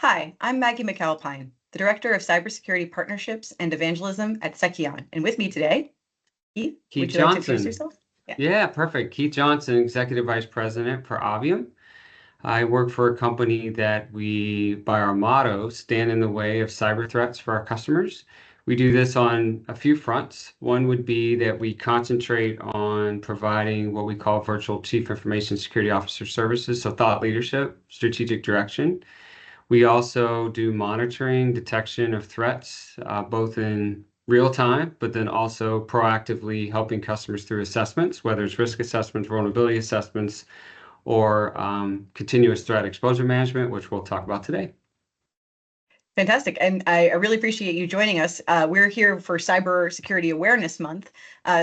Hi, I'm Maggie MacAlpine, the Director of Cybersecurity Partnerships and Evangelism at Seceon. And with me today, Keith, Keith would you like to introduce Johnson. yourself? Yeah. Yeah, perfect. Keith Johnson, Executive Vice President for Obviam. I work for a company that we, by our motto, stand in the way of cyber threats for our customers. We do this on a few fronts. One would be that we concentrate on providing what we call virtual Chief Information Security Officer services, so thought leadership, strategic direction. We also do monitoring, detection of threats, both in real time, but then also proactively helping customers through assessments, whether it's risk assessments, vulnerability assessments, or continuous threat exposure management, which we'll talk about today. Fantastic. And I really appreciate you joining us. We're here for Cybersecurity Awareness Month.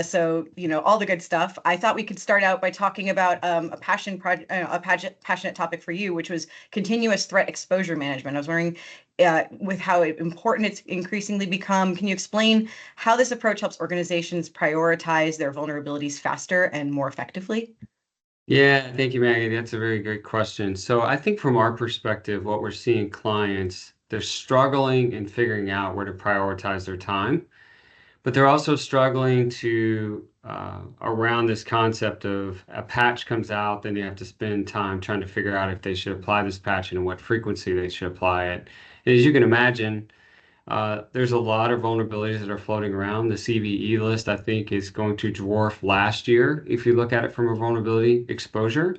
So, all the good stuff. I thought we could start out by talking about a passionate topic for you, which was continuous threat exposure management. I was wondering with how important it's increasingly become. Can you explain how this approach helps organizations prioritize their vulnerabilities faster and more effectively? Yeah, thank you, Maggie. That's a very great question. So I think from our perspective, what we're seeing clients, they're struggling in figuring out where to prioritize their time, but they're also struggling to around this concept of a patch comes out, then they have to spend time trying to figure out if they should apply this patch and what frequency they should apply it. And as you can imagine, there's a lot of vulnerabilities that are floating around. The CVE list, I think, is going to dwarf last year if you look at it from a vulnerability exposure.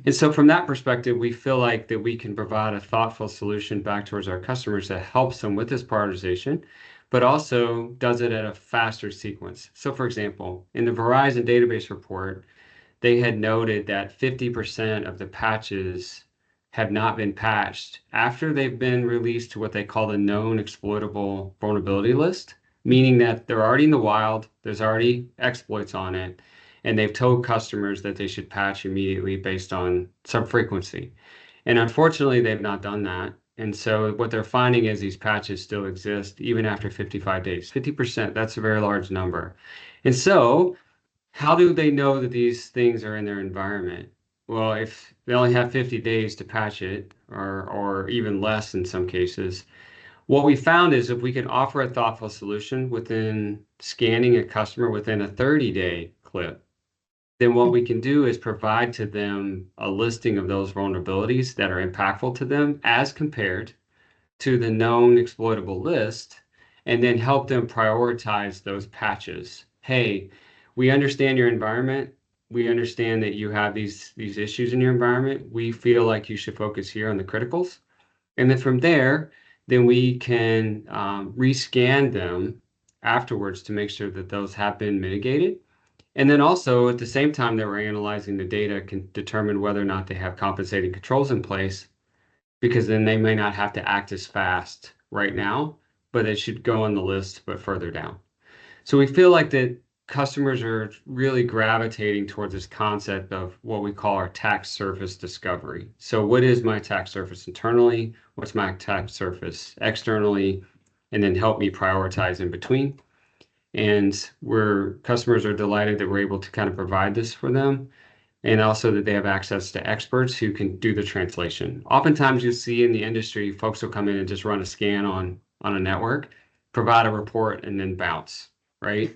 And so from that perspective, we feel like that we can provide a thoughtful solution back towards our customers that helps them with this prioritization, but also does it at a faster sequence. So for example, in the Verizon database report, they had noted that 50% of the patches have not been patched after they've been released to what they call the known exploitable vulnerability list, meaning that they're already in the wild, there's already exploits on it, and they've told customers that they should patch immediately based on some frequency. And unfortunately, they've not done that. And so what they're finding is these patches still exist even after 55 days. 50%, that's a very large number. And so how do they know that these things are in their environment? Well, if they only have 50 days to patch it, or even less in some cases, what we found is if we can offer a thoughtful solution within scanning a customer within a 30-day clip, then what we can do is provide to them a listing of those vulnerabilities that are impactful to them as compared to the known exploitable list, and then help them prioritize those patches. Hey, we understand your environment. We understand that you have these issues in your environment. We feel like you should focus here on the criticals. And then from there, then we can rescan them afterwards to make sure that those have been mitigated. And then also at the same time that we're analyzing the data can determine whether or not they have compensating controls in place, because then they may not have to act as fast right now, but it should go on the list, but further down. So we feel like that customers are really gravitating towards this concept of what we call our attack surface discovery. So what is my attack surface internally? What's my attack surface externally? And then help me prioritize in between. And customers are delighted that we're able to kind of provide this for them, and also that they have access to experts who can do the translation. Oftentimes you see in the industry, folks will come in and just run a scan on a network, provide a report, and then bounce, right?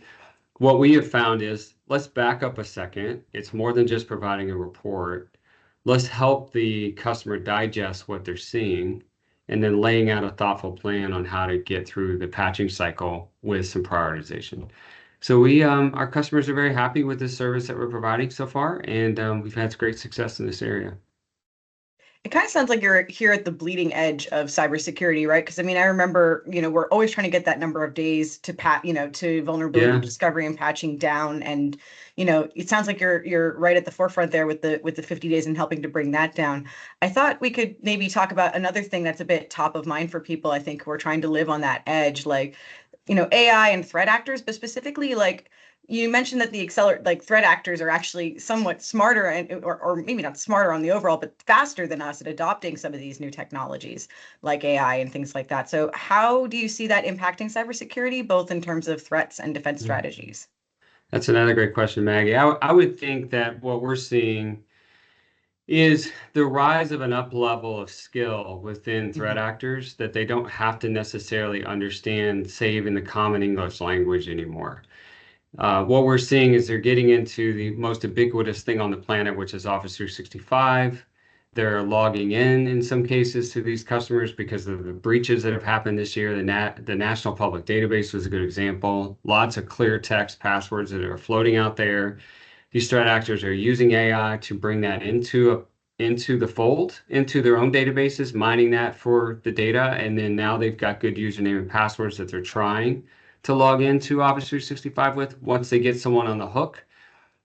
What we have found is, let's back up a second. It's more than just providing a report. Let's help the customer digest what they're seeing, and then laying out a thoughtful plan on how to get through the patching cycle with some prioritization. So our customers are very happy with this service that we're providing so far, and we've had great success in this area. It kind of sounds like you're here at the bleeding edge of cybersecurity, right? Because I mean, I remember, we're always trying to get that number of days to to vulnerability Yeah. discovery and patching down. And, it sounds like you're right at the forefront there with the 50 days and helping to bring that down. I thought we could maybe talk about another thing that's a bit top of mind for people, I think, who are trying to live on that edge, like, AI and threat actors, but specifically like you mentioned that the threat actors are actually somewhat smarter or maybe not smarter on the overall, but faster than us at adopting some of these new technologies like AI and things like that. So how do you see that impacting cybersecurity, both in terms of threats and defense strategies? That's another great question, Maggie. I would think that what we're seeing is the rise of an up level of skill within threat Mhm. actors that they don't have to necessarily understand, say, even the common English language anymore. What we're seeing is they're getting into the most ubiquitous thing on the planet, which is Office 365. They're logging in some cases to these customers because of the breaches that have happened this year. The National Public Database was a good example. Lots of clear text passwords that are floating out there. These threat actors are using AI to bring that into the fold, into their own databases, mining that for the data, and then now they've got good username and passwords that they're trying to log into Office 365 with. Once they get someone on the hook,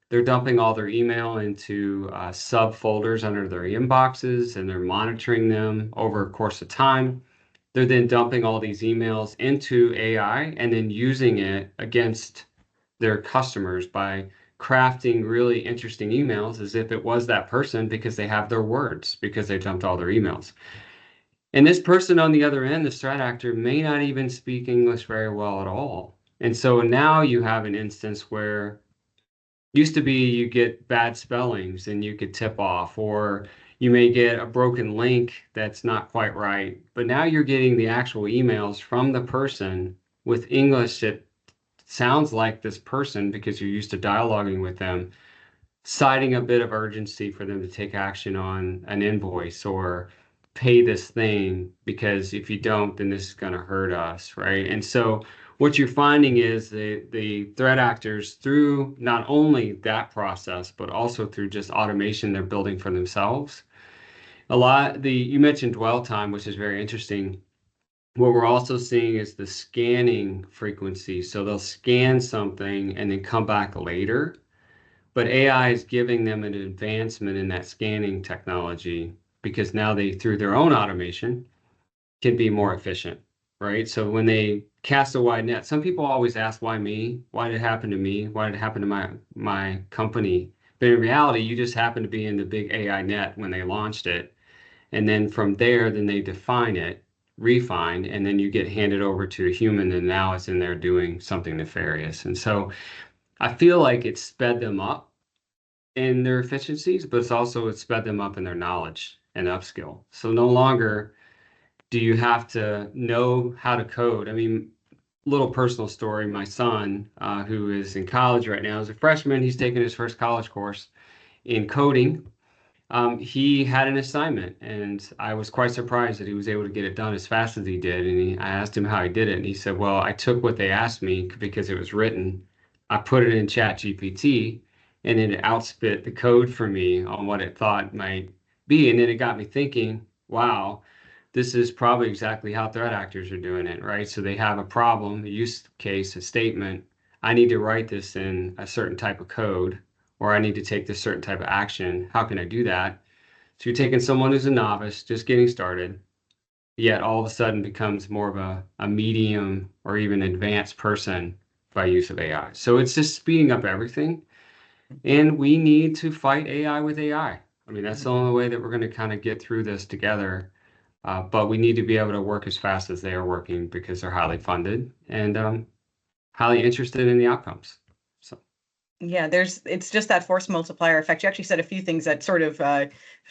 they're dumping all their email into subfolders under their inboxes, and they're monitoring them over a course of time. They're then dumping all these emails into AI and then using it against their customers by crafting really interesting emails as if it was that person because they have their words, because they dumped all their emails. And this person on the other end, the threat actor, may not even speak English very well at all. And so now you have an instance where used to be you get bad spellings and you could tip off, or you may get a broken link that's not quite right. But now you're getting the actual emails from the person with English that sounds like this person because you're used to dialoguing with them, citing a bit of urgency for them to take action on an invoice or pay this thing, because if you don't, then this is going to hurt us, right? And so what you're finding is the threat actors, through not only that process, but also through just automation they're building for themselves. You mentioned dwell time, which is very interesting. What we're also seeing is the scanning frequency. So they'll scan something and then come back later, but AI is giving them an advancement in that scanning technology because now they, through their own automation, can be more efficient, right? So when they cast a wide net, some people always ask, why me? Why did it happen to me? Why did it happen to my company? But in reality, you just happen to be in the big AI net when they launched it. And then from there, then they define it, refine, and then you get handed over to a human, and now it's in there doing something nefarious. And so I feel like it sped them up in their efficiencies, but it's sped them up in their knowledge and upskill. So no longer do you have to know how to code. I mean, little personal story, my son, who is in college right now, is a freshman. He's taking his first college course in coding. He had an assignment, and I was quite surprised that he was able to get it done as fast as he did. And I asked him how he did it, and he said, "Well, I took what they asked me because it was written. I put it in Chat GPT, and then it outspit the code for me on what it thought might be." And then it got me thinking, wow, this is probably exactly how threat actors are doing it, right? So they have a problem, a use case, a statement. I need to write this in a certain type of code, or I need to take this certain type of action. How can I do that? So you're taking someone who's a novice, just getting started, yet all of a sudden becomes more of a medium or even advanced person by use of AI. So it's just speeding up everything. And we need to fight AI with AI. I mean, that's the only way that we're going to kind of get through this together. But we need to be able to work as fast as they are working because they're highly funded and highly interested in the outcomes. So. Yeah, it's just that force multiplier effect. You actually said a few things that sort of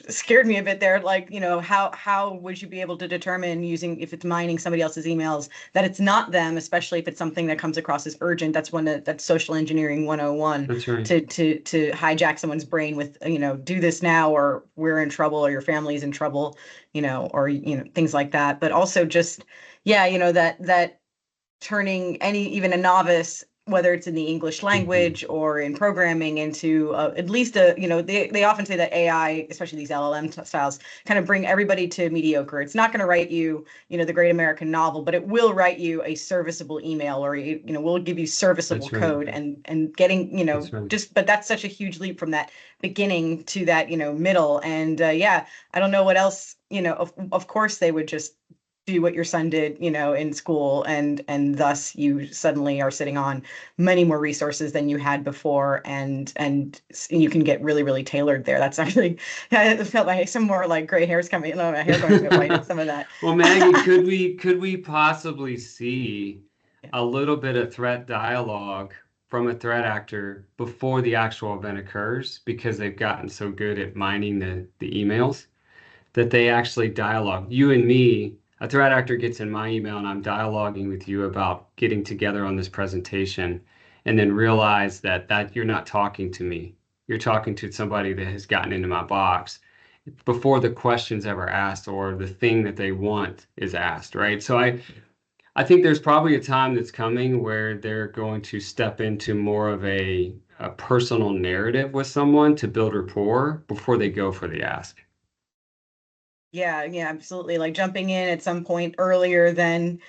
scared me a bit there. Like, how would you be able to determine, using, if it's mining somebody else's emails, that it's not them, especially if it's something that comes across as urgent? That's social engineering 101. That's right. To hijack someone's brain with, do this now or we're in trouble or your family's in trouble, or things like that. But also just, yeah, that turning even a novice, whether it's in the English language or in programming, into at least they often say that AI, especially these LLM styles, kind of bring everybody to mediocre. It's not going to write you, the great American novel, but it will write you a serviceable email, or will give you serviceable That's right. code, and getting, That's right. but that's such a huge leap from that beginning to that, middle. And yeah, I don't know what else, of course they would just do what your son did, in school, and thus you suddenly are sitting on many more resources than you had before, and you can get really, really tailored there. That's actually, I felt like some more like gray hairs coming, my hair going a bit white, some of that. Well, Maggie, could we possibly see Yeah. a little bit of threat dialogue from a threat actor before the actual event occurs because they've gotten so good at mining the emails that they actually dialogue. You and me, a threat actor gets in my email and I'm dialoguing with you about getting together on this presentation and then realize that you're not talking to me. You're talking to somebody that has gotten into my box before the question's ever asked or the thing that they want is asked, right? So I think there's probably a time that's coming where they're going to step into more of a personal narrative with someone to build rapport before they go for the ask. Yeah, yeah, absolutely. Like jumping in at some point earlier than,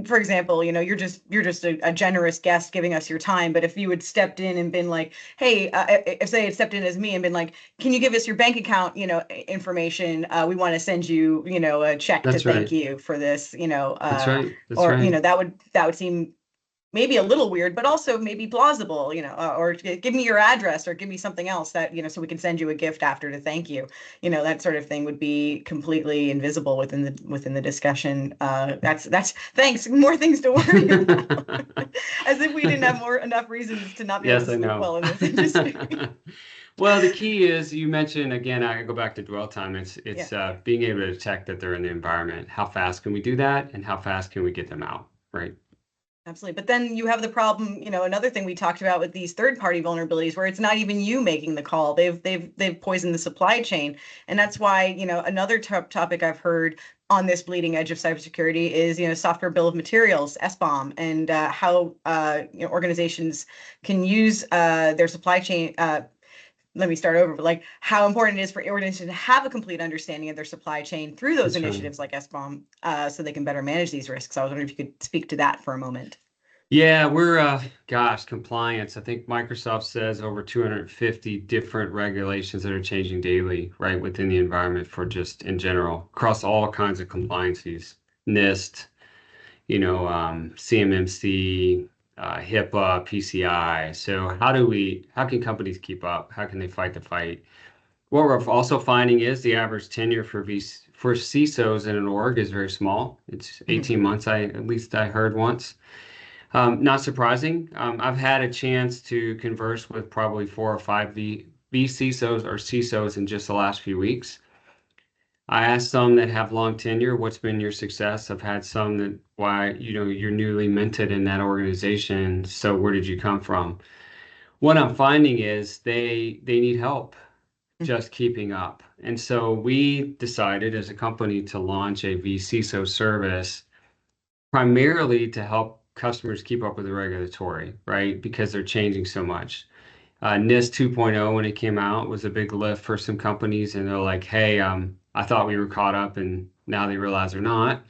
for example, you're just a generous guest giving us your time. But if you had stepped in and been like, hey, if they had stepped in as me and been like, can you give us your bank account, information? We want to send you, a check to That's thank right. you for this, That's right. That's or, right. that would seem maybe a little weird, but also maybe plausible, or give me your address or give me something else that, so we can send you a gift after to thank you. That sort of thing would be completely invisible within the discussion. That's thanks, more things to worry about. As if we didn't have more enough reasons to not be able Yes, to I sleep know. well in this industry. Well, the key is you mentioned again, I go back to dwell time. It's Yeah. it's being able to detect that they're in the environment. How fast can we do that, and how fast can we get them out, right? Absolutely. But then you have the problem, another thing we talked about with these third-party vulnerabilities where it's not even you making the call. They've poisoned the supply chain. And that's why, another topic I've heard on this bleeding edge of cybersecurity is, software bill of materials, SBOM, and how organizations can use their supply chain. Let me start over, but like how important it is for organizations to have a complete understanding of their supply chain through those That's right. initiatives like SBOM, so they can better manage these risks. I was wondering if you could speak to that for a moment. Yeah, we're gosh, compliance. I think Microsoft says over 250 different regulations that are changing daily, right, within the environment for just in general, across all kinds of compliances, NIST, CMMC, HIPAA, PCI. So how can companies keep up? How can they fight the fight? What we're also finding is the average tenure for CISOs in an org is very small. It's Mhm. 18 months, at least I heard once. Not surprising. I've had a chance to converse with probably 4 or 5 CISOs or CISOs in just the last few weeks. I asked some that have long tenure, what's been your success? I've had some that why, you're newly minted in that organization. So where did you come from? What I'm finding is they need help just keeping up. And so we decided as a company to launch a vCISO service primarily to help customers keep up with the regulatory, right? Because they're changing so much. NIST 2.0, when it came out, was a big lift for some companies, and they're like, "Hey, I thought we were caught up, and now they realize they're not."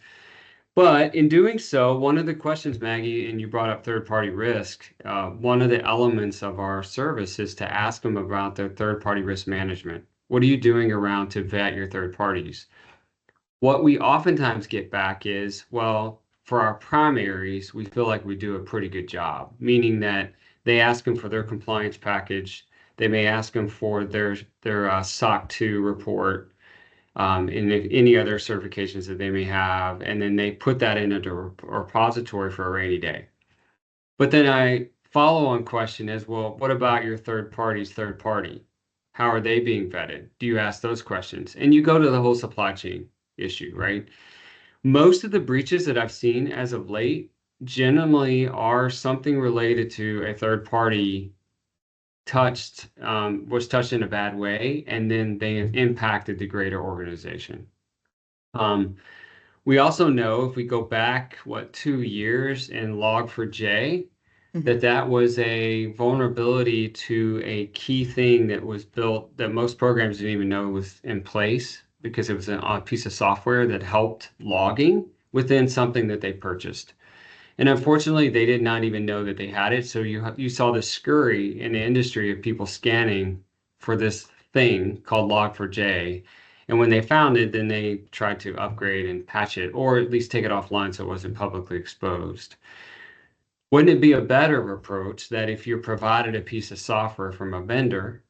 But in doing so, one of the questions, Maggie, and you brought up third-party risk. One of the elements of our service is to ask them about their third-party risk management. What are you doing around to vet your third parties? What we oftentimes get back is, well, for our primaries, we feel like we do a pretty good job, meaning that they ask them for their compliance package. They may ask them for their SOC 2 report, and any other certifications that they may have, and then they put that in a repository for a rainy day. But then I follow-on question is, well, what about your third party's third party? How are they being vetted? Do you ask those questions? And you go to the whole supply chain issue, right? Most of the breaches that I've seen as of late generally are something related to a third party was touched in a bad way, and then they have impacted the greater organization. Um, we also know if we go back, 2 years in Log4j, Mhm. that was a vulnerability to a key thing that was built that most programs didn't even know was in place because it was a piece of software that helped logging within something that they purchased. And unfortunately, they did not even know that they had it. So you saw this scurry in the industry of people scanning for this thing called Log4j. And when they found it, then they tried to upgrade and patch it, or at least take it offline so it wasn't publicly exposed. Wouldn't it be a better approach that if you're provided a piece of software from a vendor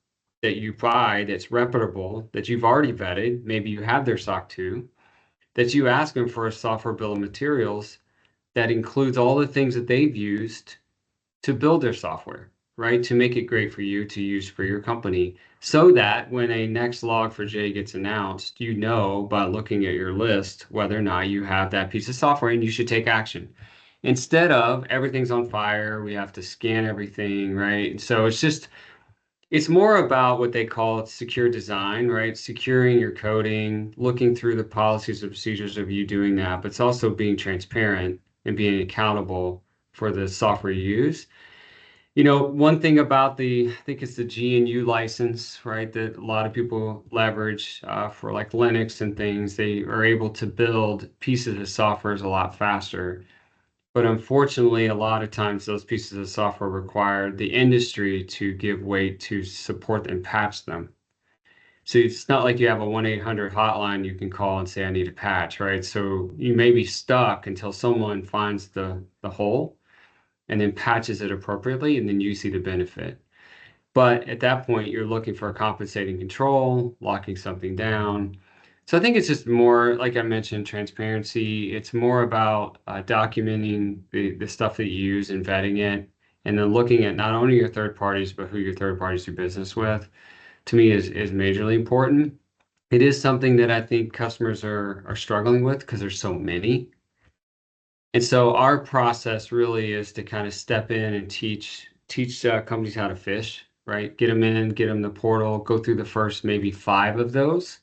that you buy that's reputable, that you've already vetted, maybe you have their SOC 2, that you ask them for a software bill of materials that includes all the things that they've used to build their software, right? To make it great for you to use for your company so that when a next Log4j gets announced, you know by looking at your list whether or not you have that piece of software and you should take action. Instead of everything's on fire, we have to scan everything, right? So it's more about what they call secure design, right? Securing your coding, looking through the policies and procedures of you doing that, but it's also being transparent and being accountable for the software you use. One thing about I think it's the GNU license, right, that a lot of people leverage for like Linux and things. They are able to build pieces of software a lot faster. But unfortunately, a lot of times those pieces of software require the industry to give weight to support and patch them. So it's not like you have a 1-800 hotline you can call and say, I need a patch, right? So you may be stuck until someone finds the hole and then patches it appropriately, and then you see the benefit. But at that point, you're looking for a compensating control, locking something down. So I think it's just more, like I mentioned, transparency. It's more about documenting the stuff that you use and vetting it, and then looking at not only your third parties, but who your third parties do business with, to me is majorly important. It is something that I think customers are struggling with because there's so many. And so our process really is to kind of step in and teach companies how to fish, right? Get them in, get them the portal, go through the first maybe 5 of those,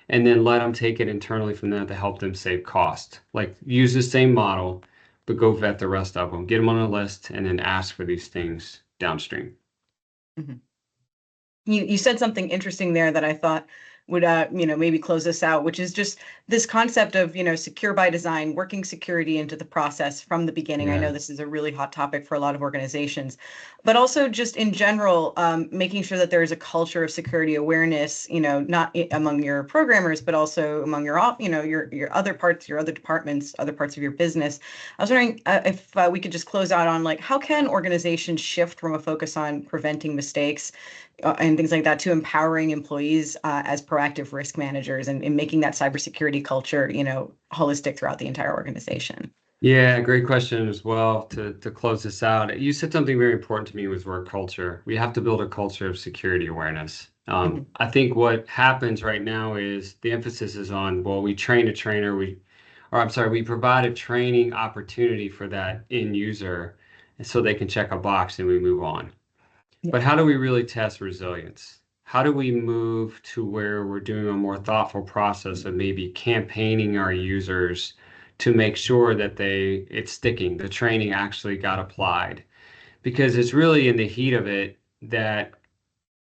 and then let them take it internally from that to help them save cost. Like use the same model, but go vet the rest of them, get them on a list, and then ask for these things downstream. Mhm. You said something interesting there that I thought would maybe close this out, which is just this concept of secure by design, working security into the process from the beginning. I know Yeah. this is a really hot topic for a lot of organizations, but also just in general, making sure that there is a culture of security awareness, not among your programmers, but also among your other parts, your other departments, other parts of your business. I was wondering if we could just close out on like how can organizations shift from a focus on preventing mistakes and things like that to empowering employees as proactive risk managers and making that cybersecurity culture, holistic throughout the entire organization. Yeah, great question as well to close this out. You said something very important to me was work culture. We have to build a culture of security awareness. Mhm. I think what happens right now is the emphasis is on, well, we train a trainer, we provide a training opportunity for that end user so they can check a box and we move on. Yeah. But how do we really test resilience? How do we move to where we're doing a more thoughtful process of maybe campaigning our users to make sure that it's sticking, the training actually got applied? Because it's really in the heat of it that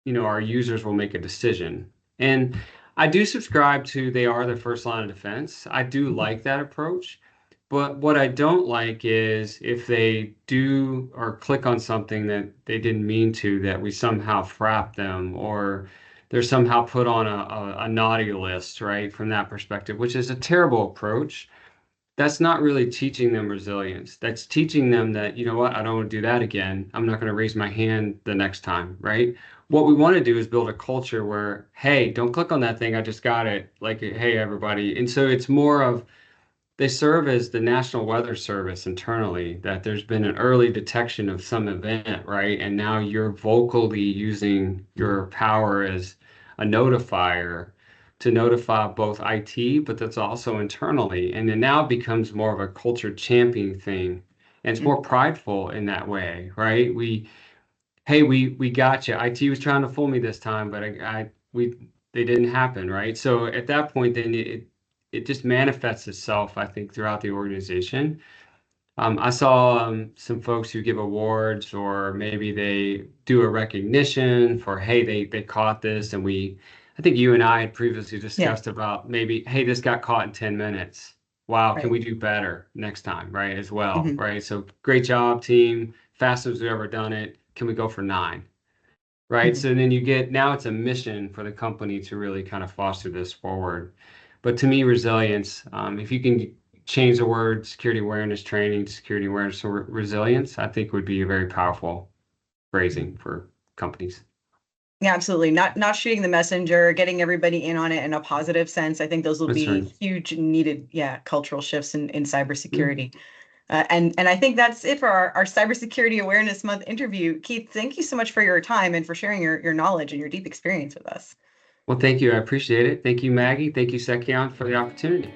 our users will make a decision. And I do subscribe to they are the first line of defense. I do Mhm. like that approach. But what I don't like is if they do or click on something that they didn't mean to, that we somehow frap them or they're somehow put on a naughty list, right? From that perspective, which is a terrible approach. That's not really teaching them resilience. That's teaching them that, you know what, I don't want to do that again. I'm not going to raise my hand the next time, right? What we want to do is build a culture where, hey, don't click on that thing. I just got it. Like, hey, everybody. And so it's more of they serve as the National Weather Service internally, that there's been an early detection of some event, right? And now you're vocally using your power as a notifier to notify both IT, but that's also internally. And it now becomes more of a culture champion thing. And it's more prideful in that way, right? Hey, we got you. IT was trying to fool me this time, but they didn't happen, right? So at that point, then it just manifests itself, I think, throughout the organization. I saw some folks who give awards, or maybe they do a recognition for, hey, they caught this, and I think you and I had previously Yeah. discussed about maybe, hey, this got caught in 10 minutes. Wow, can Right. we do better next time, right? As well, Mhm. right? So great job, team. Fastest we've ever done it. Can we go for 9? Right. Mhm. So then now it's a mission for the company to really kind of foster this forward. But to me, resilience, if you can change the word security awareness training to security awareness or resilience, I think would be a very powerful phrasing for companies. Yeah, absolutely. Not shooting the messenger, getting everybody in on it in a positive sense. I think those will That's be right. huge needed, yeah, cultural shifts in Yeah. cybersecurity. And I think that's it for our Cybersecurity Awareness Month interview. Keith, thank you so much for your time and for sharing your knowledge and your deep experience with us. Well, thank you. I appreciate it. Thank you, Maggie. Thank you, Seceon, for the opportunity.